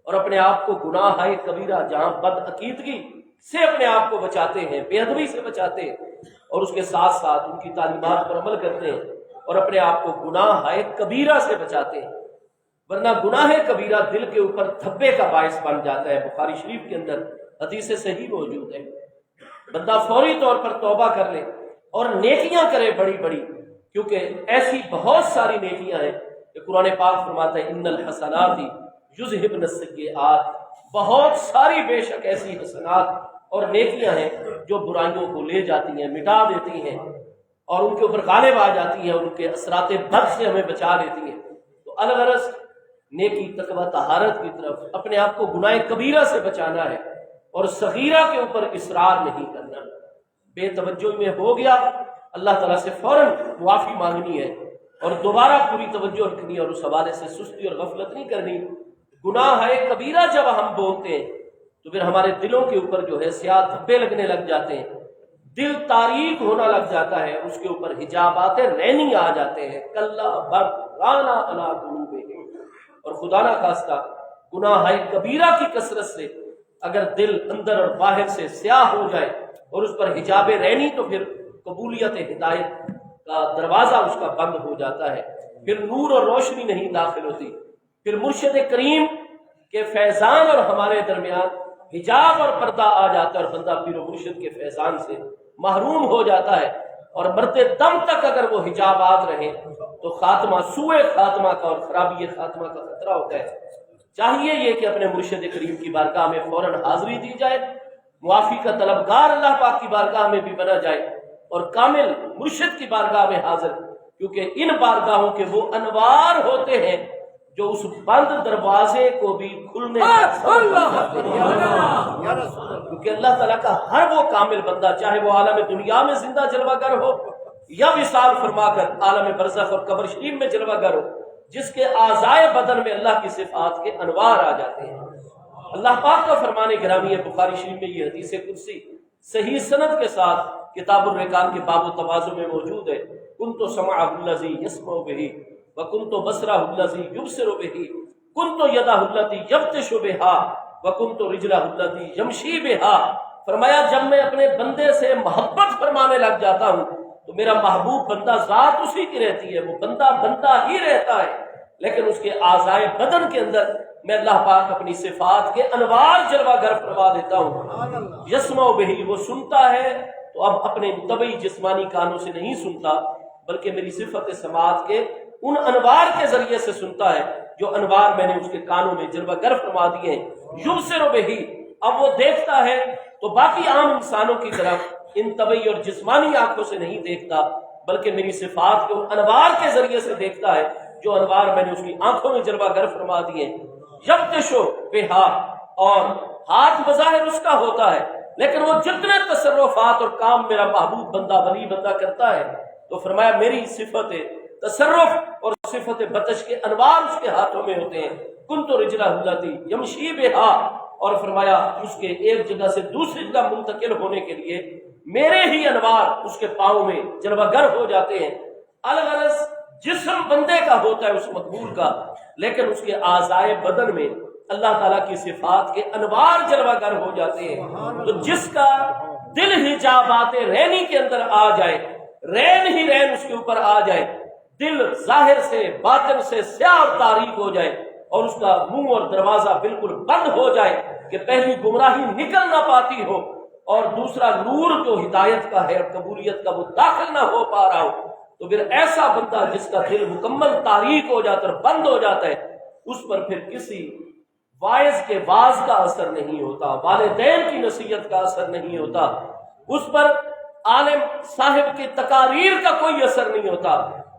اور اپنے آپ کو گناہ کبیرہ جہاں بد عقیدگی سے اپنے آپ کو بچاتے ہیں، بے ادبی سے بچاتے ہیں، اور اس کے ساتھ ساتھ ان کی تعلیمات پر عمل کرتے ہیں اور اپنے آپ کو گناہ کبیرہ سے بچاتے ہیں، ورنہ گناہ کبیرہ دل کے اوپر دھبے کا باعث بن جاتا ہے۔ بخاری شریف کے اندر حدیث صحیح موجود ہے، بندہ فوری طور پر توبہ کر لے اور نیکیاں کرے بڑی بڑی، کیونکہ ایسی بہت ساری نیکیاں ہیں کہ قرآن پاک فرماتا ہے ان الحسنات یذہبن السیئات، بہت ساری بے شک ایسی حسنات اور نیکیاں ہیں جو برائیوں کو لے جاتی ہیں، مٹا دیتی ہیں اور ان کے اوپر غالب آ جاتی ہیں، ان کے اثرات بد سے ہمیں بچا لیتی ہیں۔ تو الغرض نیکی تقوی طہارت کی طرف اپنے آپ کو گناہ کبیرہ سے بچانا ہے اور صغیرہ کے اوپر اصرار نہیں کرنا۔ بے توجہی میں ہو گیا، اللہ تعالیٰ سے فوراً معافی مانگنی ہے اور دوبارہ پوری توجہ رکھنی ہے اور اس حوالے سے سستی اور غفلت نہیں کرنی۔ گناہ کبیرہ جب ہم بولتے ہیں تو پھر ہمارے دلوں کے اوپر جو ہے سیاہ دھبے لگنے لگ جاتے ہیں، دل تاریک ہونا لگ جاتا ہے، اس کے اوپر حجابات رینی آ جاتے ہیں، کلا بل رانا علی قلوبہم، اور خدا نہ خواستہ گناہ کبیرہ کی کثرت سے اگر دل اندر اور باہر سے سیاہ ہو جائے اور اس پر حجاب رینی، تو پھر قبولیت ہدایت کا دروازہ اس کا بند ہو جاتا ہے، پھر نور اور روشنی نہیں داخل ہوتی، پھر مرشد کریم کے فیضان اور ہمارے درمیان حجاب اور پردہ آ جاتا ہے اور بندہ پیر و مرشد کے فیضان سے محروم ہو جاتا ہے، اور مرتے دم تک اگر وہ حجابات رہیں تو خاتمہ سوء خاتمہ کا اور خرابی خاتمہ کا خطرہ ہوتا ہے۔ چاہیے یہ کہ اپنے مرشد کریم کی بارگاہ میں فوراً حاضری دی جائے، معافی کا طلبگار اللہ پاک کی بارگاہ میں بھی بنا جائے اور کامل مرشد کی بارگاہ میں حاضر، کیونکہ ان بارگاہوں کے وہ انوار ہوتے ہیں جو اس بند دروازے کو بھی کھلنے کیونکہ اللہ تعالیٰ کا ہر وہ کامل بندہ، چاہے وہ عالم دنیا میں زندہ جلوہ گر ہو یا وصال فرما کر عالم برزخ اور قبر شریف میں جلوہ گر ہو، جس کے اعضائے بدن میں اللہ کی صفات کے انوار آ جاتے ہیں۔ اللہ پاک کا فرمان گرامی ہے، بخاری شریف میں یہ حدیث قدسی صحیح سند کے ساتھ کتاب الرقاق کے باب التواضع میں موجود ہے، کنت سمعہ الذی یسمع بہ وکنت بصرہ الذی یبصر بہ کنت یدہ التی یبطش بہا وکنت رجلہ التی یمشی بہا۔ فرمایا جب میں اپنے بندے سے محبت فرمانے لگ جاتا ہوں تو میرا محبوب بندہ ذات اسی کی رہتی ہے، وہ بندہ بندہ ہی رہتا ہے، لیکن اس کے اعضائے بدن کے اندر میں اللہ پاک اپنی صفات کے انوار جلوہ گر فرما دیتا ہوں۔ یسمع بہ، وہ سنتا ہے تو اب اپنے طبعی جسمانی کانوں سے نہیں سنتا بلکہ میری صفت سماعت کے ان انوار کے ذریعے سے سنتا ہے جو انوار میں نے اس کے کانوں میں جلوہ گر فرما دیے ہیں۔ یبصر بہ، اب وہ دیکھتا ہے تو باقی عام انسانوں کی طرف ان طبعی اور جسمانی آنکھوں سے نہیں دیکھتا بلکہ میری صفات کے ان انوار کے ذریعے سے دیکھتا ہے جو انوار میں نے اس کی آنکھوں میں جلوہ گر فرما دیے ہیں۔ یبطشو بہا، اور ہاتھ بظاہر اس کا ہوتا ہے لیکن وہ جتنے تصرفات اور کام میرا محبوب بندہ ولی بندہ کرتا ہے تو فرمایا میری صفت تصرف اور صفت بطش کے انوار اس کے ہاتھوں میں ہوتے ہیں۔ کنت رجلہ التی یمشی بہا، اور فرمایا اس کے ایک جگہ سے دوسری جگہ منتقل ہونے کے لیے میرے ہی انوار اس کے پاؤں میں جلوہ گر ہو جاتے ہیں۔ الغرض جسم بندے کا ہوتا ہے اس مقبول کا، لیکن اس کے اعضائے بدن میں اللہ تعالیٰ کی صفات کے انوار جلوہ گر ہو جاتے ہیں۔ تو جس کا دل حجابات رینی کے اندر آ جائے، رین ہی رین اس کے اوپر آ جائے، دل ظاہر سے باطن سے سیاہ اور تاریک ہو جائے اور اس کا منہ اور دروازہ بالکل بند ہو جائے کہ پہلی گمراہی نکل نہ پاتی ہو اور دوسرا نور جو ہدایت کا ہے اور قبولیت کا وہ داخل نہ ہو پا رہا ہو، تو پھر ایسا بندہ جس کا دل مکمل تاریک ہو جاتا اور بند ہو جاتا ہے، اس پر پھر کسی واعظ کے واعظ کا اثر نہیں ہوتا، والدین کی نصیحت کا اثر نہیں ہوتا، اس پر عالم صاحب کی تقاریر کا کوئی اثر نہیں ہوتا،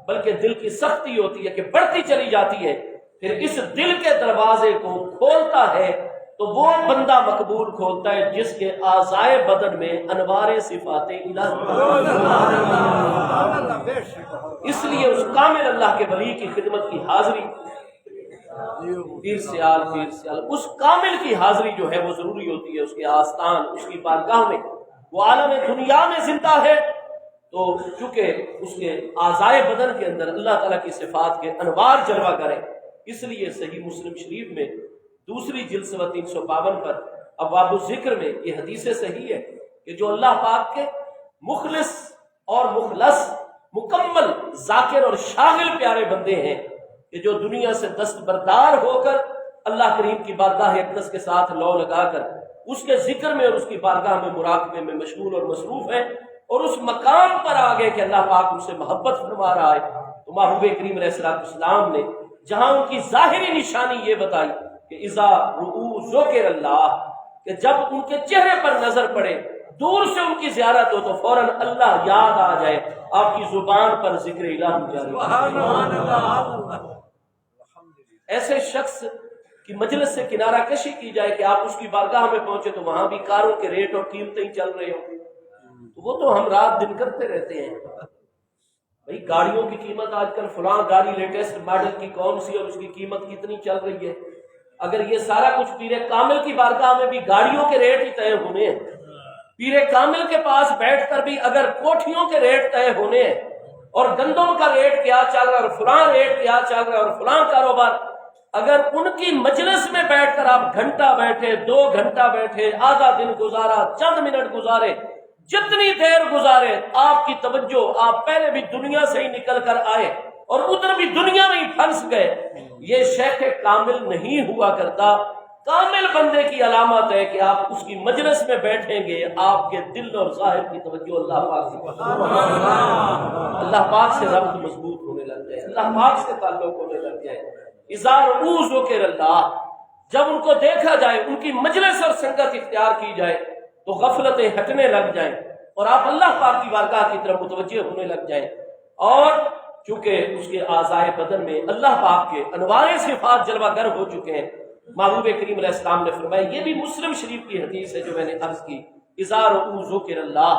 بلکہ دل کی سختی ہوتی ہے کہ بڑھتی چلی جاتی ہے۔ پھر اس دل کے دروازے کو کھولتا ہے تو وہ بندہ مقبول کھولتا ہے جس کے اعضائے بدن میں انوار صفات الہی، اس لیے اس کامل اللہ کے ولی کی خدمت کی حاضری، پیر سیال اس کامل کی حاضری جو ہے وہ ضروری ہوتی ہے۔ اس کے آستان، اس کی بارگاہ میں، وہ عالم دنیا میں زندہ ہے تو چونکہ اس کے اعضائے بدن کے اندر اللہ تعالیٰ کی صفات کے انوار جلوہ کریں، اس لیے صحیح مسلم شریف میں دوسری جلد صفحہ 352 پر ابواب الذکر میں یہ حدیث صحیح ہے کہ جو اللہ پاک کے مخلص اور مخلص، مکمل ذاکر اور شاغل پیارے بندے ہیں کہ جو دنیا سے دستبردار ہو کر اللہ کریم کی بارگاہ اقدس کے ساتھ لو لگا کر اس کے ذکر میں اور اس کی بارگاہ میں مراقبے میں مشغول اور مصروف ہیں اور اس مقام پر آگے کہ اللہ پاک ان سے محبت فرما رہا ہے، تو محبوب کریم علیہ السلام نے جہاں ان کی ظاہری نشانی یہ بتائی کہ اذا رؤوا ذکر اللہ، کہ جب ان کے چہرے پر نظر پڑے، دور سے ان کی زیارت ہو تو فوراً اللہ یاد آ جائے، آپ کی زبان پر ذکر الہی جاری۔ ایسے شخص کی مجلس سے کنارہ کشی کی جائے کہ آپ اس کی بارگاہ میں پہنچے تو وہاں بھی کاروں کے ریٹ اور قیمتیں ہی چل رہے ہوں، تو وہ تو ہم رات دن کرتے رہتے ہیں۔ بھئی گاڑیوں کی قیمت آج کل فلاں گاڑی لیٹسٹ ماڈل کی کون سی اور اس کی قیمت کتنی چل رہی ہے، اگر یہ سارا کچھ پیر کامل کی بارگاہ میں بھی گاڑیوں کے ریٹ ہی طے ہونے ہیں، پیر کامل کے پاس بیٹھ کر بھی اگر کوٹھیوں کے ریٹ طے ہونے ہیں اور گندم کا ریٹ کیا چل رہا ہے اور فلاں ریٹ کیا چل رہا ہے اور فلاں کاروبار، اگر ان کی مجلس میں بیٹھ کر آپ گھنٹہ بیٹھے، 2 گھنٹہ بیٹھے، آدھا دن گزارا، چند منٹ گزارے، جتنی دیر گزارے، آپ کی توجہ، آپ پہلے بھی دنیا سے ہی نکل کر آئے اور ادھر بھی دنیا میں ہی پھنس گئے، یہ شیخ کامل نہیں ہوا کرتا۔ کامل بندے کی علامت ہے کہ آپ اس کی مجلس میں بیٹھیں گے، آپ کے دل اور ظاہر کی توجہ اللہ پاک سے، اللہ پاک سے ربط مضبوط ہونے لگ جائے، اللہ پاک سے تعلق ہونے لگ جائے۔ اذا رؤوا ذکر اللہ، جب ان کو دیکھا جائے، ان کی مجلس اور سنگت اختیار کی جائے تو غفلتیں ہٹنے لگ جائیں اور آپ اللہ پاک کی بارگاہ کی طرف متوجہ ہونے لگ جائیں، اور چونکہ اس کے اعضائے بدن میں اللہ پاک کے انوار صفات جلوہ گر ہو چکے ہیں۔ محبوب کریم علیہ السلام نے فرمایا، یہ بھی مسلم شریف کی حدیث ہے جو میں نے عرض کی، اذا رؤوا ذکر اللہ،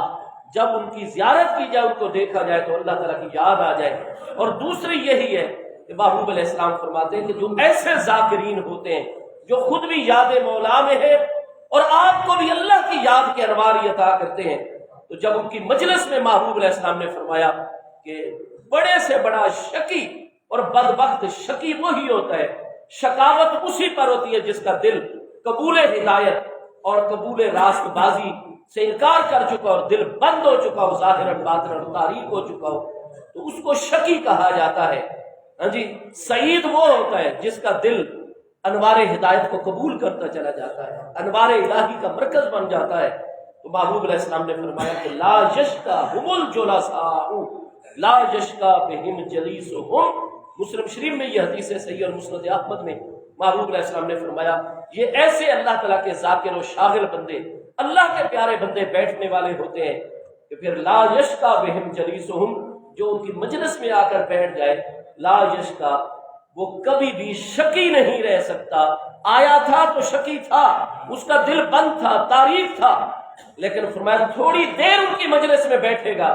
جب ان کی زیارت کی جائے، ان کو دیکھا جائے تو اللہ تعالیٰ کی یاد آ جائے۔ اور دوسری یہی ہے کہ محبوب علیہ السلام فرماتے ہیں کہ جو ایسے ذاکرین ہوتے ہیں جو خود بھی یاد مولا میں ہے اور آپ کو بھی اللہ کی یاد کے انوار عطا کرتے ہیں، تو جب ان کی مجلس میں محبوب علیہ السلام نے فرمایا کہ بڑے سے بڑا شقی اور بدبخت شقی وہی ہوتا ہے، شقاوت اسی پر ہوتی ہے جس کا دل قبول ہدایت اور قبول راست بازی سے انکار کر چکا اور دل بند ہو چکا ہو، ظاہر باطن اور تاریک ہو چکا ہو، تو اس کو شقی کہا جاتا ہے۔ ہاں جی، سعید وہ ہوتا ہے جس کا دل انوار ہدایت کو قبول کرتا چلا جاتا ہے، انوار الہی کا مرکز بن جاتا ہے۔ تو تو محبوب علیہ السلام نے فرمایا کہ لا یشکا هم الجلساء لا یشکا بہم جلیسہم. مسلم شریف میں یہ حدیث ہے صحیح اور مسند احمد میں محبوب علیہ السلام نے فرمایا یہ ایسے اللہ تعالیٰ کے ذاکر و شاغل بندے، اللہ کے پیارے بندے بیٹھنے والے ہوتے ہیں کہ پھر لا یشکا بہم جلیسہم، جو ان کی مجلس میں آ کر بیٹھ جائے، لا یشکا وہ کبھی بھی شکی نہیں رہ سکتا. آیا تھا تو شکی تھا، اس کا دل بند تھا، تاریخ تھا، لیکن فرمایا تھوڑی دیر ان کی مجلس میں بیٹھے گا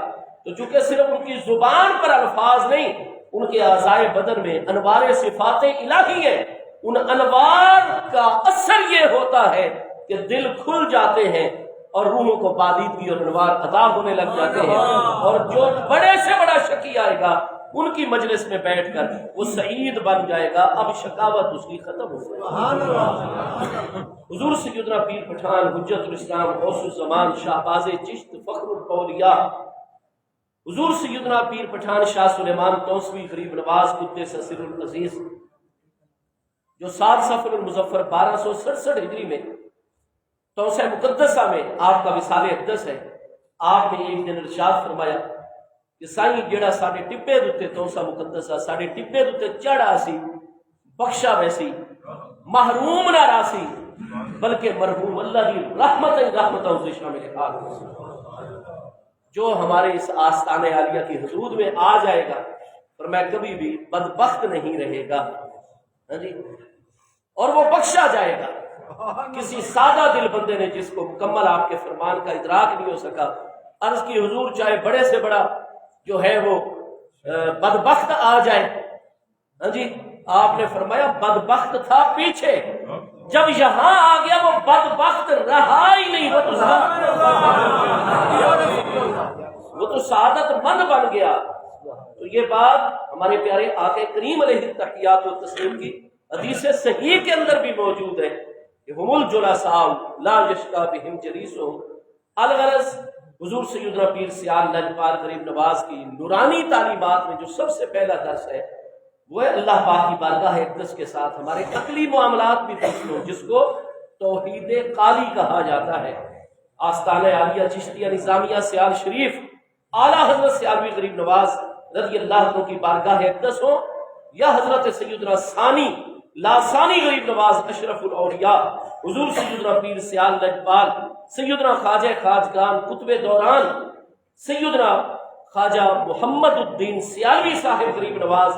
تو چونکہ صرف ان کی زبان پر الفاظ نہیں، ان کے اعضائے بدن میں انوار صفات الہی ہے. ان انوار کا اثر یہ ہوتا ہے کہ دل کھل جاتے ہیں اور روحوں کو بادیدگی اور انوار عطا ہونے لگ جاتے ہیں. اور جو بڑے سے بڑا شکی آئے گا ان کی مجلس میں بیٹھ کر وہ سعید بن جائے گا، اب شکاوت اس کی ختم ہو جائے گی. حضور سیدنا پیر پٹھان حجت الاسلام غوث الزمان شہباز چشت فخر الاولیاء حضور سیدنا پیر پٹھان شاہ سلیمان توسوی غریب نواز قدس سر العزیز جو 7 صفر المظفر 1267 ہجری میں توسہ مقدسہ میں آپ کا وصال اقدس ہے. آپ نے ایک دن ارشاد فرمایا کہ سائیں جڑا ساڈے ٹبے دے توسہ مقدسہ ساڈے ٹبے دے چڑھا سی بخشا ویسی محروم نہ راسی بلکہ مرحوم اللہ کی رحمتوں سے شامل حال ہو. جو ہمارے اس آستان عالیہ کی حدود میں آ جائے گا اور میں کبھی بھی بدبخت نہیں رہے گا. ہاں جی، اور وہ بخشا جائے گا. کسی سادہ دل بندے نے جس کو مکمل آپ کے فرمان کا ادراک نہیں ہو سکا، عرض کی حضور چاہے بڑے سے بڑا جو ہے وہ بدبخت آ جائے، ہاں جی، آپ نے فرمایا بدبخت تھا پیچھے، جب یہاں آ گیا وہ بدبخت رہا ہی نہیں، وہ تو سعادت مند بن گیا. تو یہ بات ہمارے پیارے آقا کریم علیہ التحیات و تسلیم کی حدیث صحیح کے اندر بھی موجود ہے کہ ہم الجلساء لا یشکا بہم جلیسہم. الغرض حضور سیدنا پیر سیال لجپال غریب نواز کی نورانی تعلیمات میں جو سب سے پہلا درس ہے وہ ہے اللہ پاک کی بارگاہ اقدس کے ساتھ ہمارے عقلی معاملات بھی درست ہوں، جس کو توحید قالی کہا جاتا ہے. آستانہ عالیہ چشتیہ نظامیہ سیال شریف اعلیٰ حضرت سیالوی غریب نواز رضی اللہ عنہ کی بارگاہ اقدس ہو، یا حضرت سیدنا ثانی لاسانی غریب نواز اشرف الاولیاء حضور سیدنا پیر سیال لجپال سیدنا خواجہ خواجگان قطب دوران سیدنا خواجہ محمد الدین سیالوی صاحب غریب نواز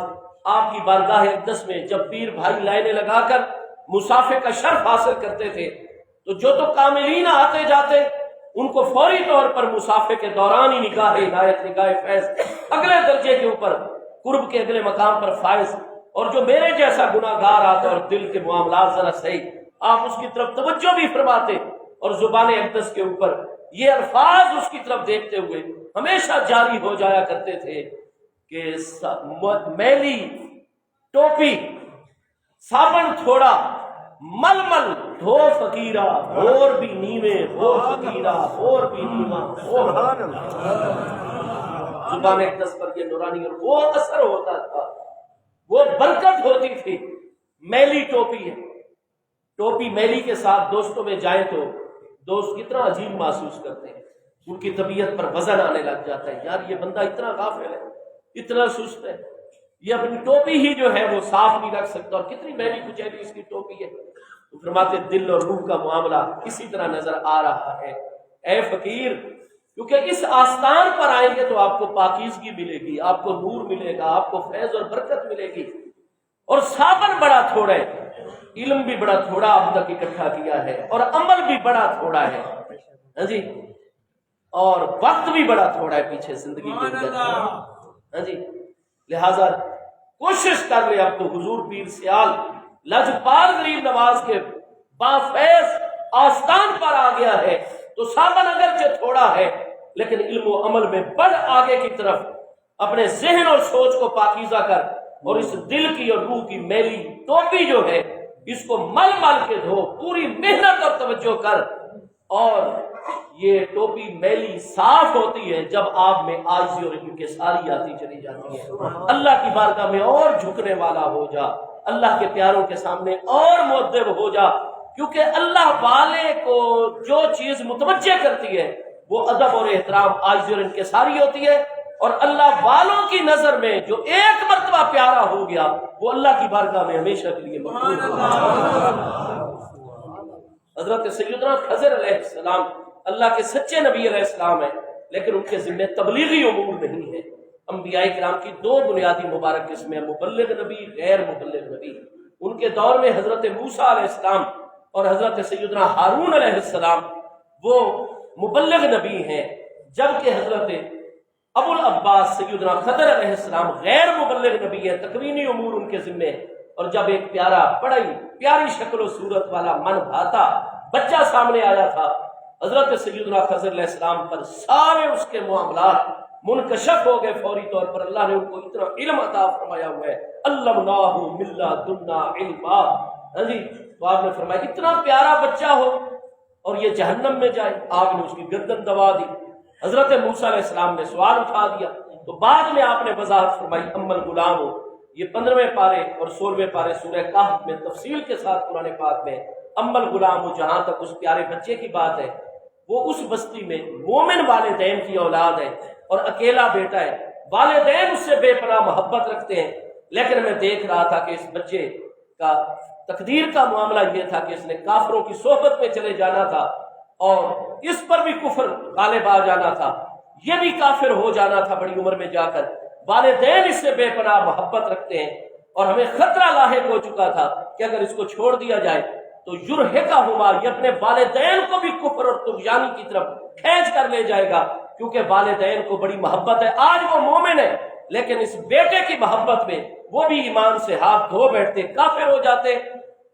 آپ کی بارگاہ اقدس میں جب پیر بھائی لائنیں لگا کر مسافے کا شرف حاصل کرتے تھے تو جو تو کاملین آتے جاتے ان کو فوری طور پر مسافے کے دوران ہی نگاہ عنایت نگاہ فیض اگلے درجے کے اوپر قرب کے اگلے مقام پر فائز، اور جو میرے جیسا گناہ گار آتا اور دل کے معاملات ذرا صحیح آپ اس کی طرف توجہ بھی فرماتے اور زبان اقدس کے اوپر یہ الفاظ اس کی طرف دیکھتے ہوئے ہمیشہ جاری ہو جایا کرتے تھے کہ میلی ٹوپی صابن تھوڑا مل مل دھو فقیرہ اور بھی نیوے ہو فقیرہ اور بھی نیواں ہو. زبان اقدس پر یہ نورانی اور وہ اثر ہوتا تھا، وہ برکت ہوتی تھی. میلی ٹوپی ہے، ٹوپی میلی کے ساتھ دوستوں میں جائیں تو دوست کتنا عجیب محسوس کرتے ہیں، ان کی طبیعت پر وزن آنے لگ جاتا ہے، یار یہ بندہ اتنا غافل ہے، اتنا سست ہے، یہ اپنی ٹوپی ہی جو ہے وہ صاف نہیں رکھ سکتا، اور کتنی میلی کچیلی اس کی ٹوپی ہے. تو فرماتے دل اور روح کا معاملہ اسی طرح نظر آ رہا ہے. اے فقیر، کیونکہ اس آستان پر آئیں گے تو آپ کو پاکیزگی ملے گی، آپ کو نور ملے گا، آپ کو فیض اور برکت ملے گی. اور صابن بڑا تھوڑا ہے، علم بھی بڑا تھوڑا اب تک اکٹھا کیا ہے، اور عمل بھی بڑا تھوڑا ہے، ہاں جی، اور وقت بھی بڑا تھوڑا ہے پیچھے زندگی کے اندر، ہاں جی. لہذا کوشش کر لے، اب تو حضور پیر سیال لجپال غریب نواز کے بافیض آستان پر آ گیا ہے تو صابن اگرچہ تھوڑا ہے لیکن علم و عمل میں بڑھ آگے کی طرف اپنے ذہن اور سوچ کو پاکیزہ کر، اور اس دل کی اور روح کی میلی ٹوپی جو ہے اس کو مل مل کے دھو، پوری محنت اور توجہ کر. اور یہ ٹوپی میلی صاف ہوتی ہے جب آپ میں عاجزی اور انکساری آتی چلی جاتی ہے. اللہ کی بارگاہ میں اور جھکنے والا ہو جا، اللہ کے پیاروں کے سامنے اور مؤدب ہو جا. کیونکہ اللہ والے کو جو چیز متوجہ کرتی ہے وہ ادب اور احترام، عاجزی اور انکساری ہوتی ہے، اور اللہ والوں کی نظر میں جو ایک مرتبہ پیارا ہو گیا وہ اللہ کی بارگاہ میں ہمیشہ کے لیے مقبول ہوگا۔ حضرت سیدنا خضر علیہ السلام اللہ کے سچے نبی علیہ السلام ہیں، لیکن ان کے ذمہ تبلیغی امور نہیں ہے۔ انبیاء کرام کی دو بنیادی مبارک قسمیں، مبلغ نبی، غیر مبلغ نبی۔ ان کے دور میں حضرت موسیٰ علیہ السلام اور حضرت سیدنا ہارون علیہ السلام وہ مبلغ نبی ہیں، جبکہ حضرت ابو العباس سیدنا خضر علیہ السلام غیر مبلغ نبی ہے، تکوینی امور ان کے ذمہ۔ اور جب ایک پیارا، بڑی پیاری شکل و صورت والا من بھاتا بچہ سامنے آیا تھا، حضرت سیدنا خضر علیہ السلام پر سارے اس کے معاملات منکشف ہو گئے۔ فوری طور پر اللہ نے ان کو اتنا علم عطا فرمایا ہوا ہے، علمناہ من لدنا علما۔ ہاں جی، تو آپ نے فرمایا اتنا پیارا بچہ ہو اور یہ جہنم میں جائے، آپ نے اس کی گردن دبا دی۔ حضرت موسیٰ علیہ السلام نے سوال اٹھا دیا، تو بعد میں آپ نے وضاحت فرمائی، اما الغلام ہو، یہ 15ویں پارے اور 16ویں پارے سورہ کہف میں تفصیل کے ساتھ قرآن پاک میں اما الغلام ہو، جہاں تک اس پیارے بچے کی بات ہے، وہ اس بستی میں مومن والدین کی اولاد ہے اور اکیلا بیٹا ہے۔ والدین اس سے بے پناہ محبت رکھتے ہیں، لیکن میں دیکھ رہا تھا کہ اس بچے کا تقدیر کا معاملہ یہ تھا کہ اس نے کافروں کی صحبت میں چلے جانا تھا اور اس پر بھی کفر غالب آ جانا تھا، یہ بھی کافر ہو جانا تھا بڑی عمر میں جا کر۔ والدین اس سے بے پناہ محبت رکھتے ہیں اور ہمیں خطرہ لاحق ہو چکا تھا کہ اگر اس کو چھوڑ دیا جائے تو یرہقہما، یہ اپنے والدین کو بھی کفر اور طغیانی کی طرف کھینچ کر لے جائے گا، کیونکہ والدین کو بڑی محبت ہے۔ آج وہ مومن ہے، لیکن اس بیٹے کی محبت میں وہ بھی ایمان سے ہاتھ دھو بیٹھتے، کافر ہو جاتے۔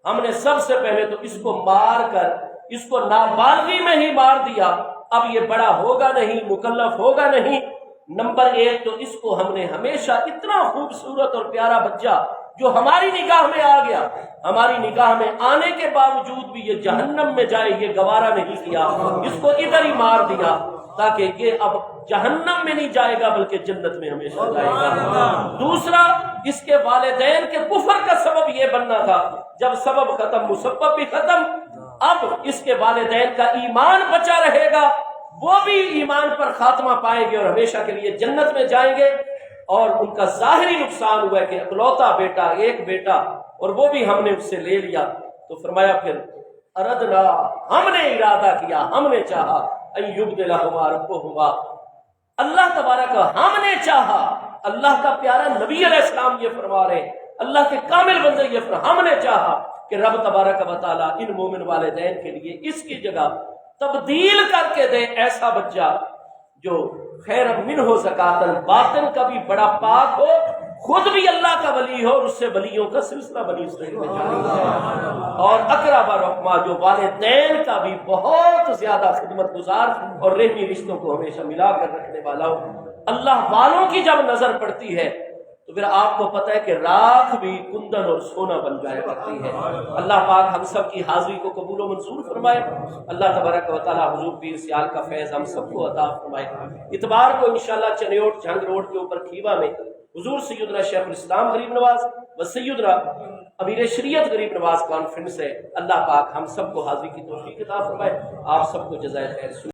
ہم نے سب سے پہلے تو اس کو مار کر اس کو نابالغی میں ہی مار دیا، اب یہ بڑا ہوگا نہیں، مکلف ہوگا نہیں۔ نمبر 1 تو اس کو ہم نے ہمیشہ اتنا خوبصورت اور پیارا بچہ جو ہماری نگاہ میں آ گیا، ہماری نگاہ میں آنے کے باوجود بھی یہ جہنم میں جائے یہ گوارا نہیں کیا، اس کو ادھر ہی مار دیا تاکہ یہ اب جہنم میں نہیں جائے گا بلکہ جنت میں ہمیشہ جائے گا۔ دوسرا، اس کے والدین کے کفر کا سبب یہ بننا تھا، جب سبب ختم مسبب بھی ختم، اب اس کے والدین کا ایمان بچا رہے گا، وہ بھی ایمان پر خاتمہ پائیں گے اور ہمیشہ کے لیے جنت میں جائیں گے۔ اور ان کا ظاہری نقصان ہوا ہے کہ اکلوتا بیٹا، ایک بیٹا، اور وہ بھی ہم نے اس سے لے لیا۔ تو فرمایا پھر اردنا، ہم نے ارادہ کیا، ہم نے چاہا، ان یبدلہما ربہما، اللہ تبارک ہم نے چاہا، اللہ کا پیارا نبی علیہ السلام یہ فرما رہے ہیں، اللہ کے کامل بندے یہ فرما، ہم نے چاہا کہ رب تبارک و تعالیٰ ان مومن والدین کے لیے اس کی جگہ تبدیل کر کے دے ایسا بچہ جو خیر منہ زکاتن، باطن کا بھی بڑا پاک ہو، خود بھی اللہ کا ولی ہو اور اس سے ولیوں کا سلسلہ بنی اسرائیل میں جاری ہے، اور اقرب رحمہ، جو والدین کا بھی بہت زیادہ خدمت گزار اور رحمی رشتوں کو ہمیشہ ملا کر رکھنے والا ہو۔ اللہ والوں کی جب نظر پڑتی ہے تو پھر آپ کو پتہ ہے کہ راکھ بھی کندن اور سونا بن جایا کرتی ہے۔ اللہ پاک ہم سب کی حاضری کو قبول و منظور فرمائے۔ اللہ تبارک و تعالی حضور پیر سیال کا فیض ہم سب کو عطا فرمائے۔ اتوار کو انشاءاللہ چنیوٹ جھنگ روڈ کے اوپر کھیوا میں حضور سیدنا شیخ الاسلام غریب نواز و سیدنا امیر شریعت غریب نواز کانفرنس ہے۔ اللہ پاک ہم سب کو حاضری کی توفیق عطا فرمائے۔ آپ سب کو جزائے خیر۔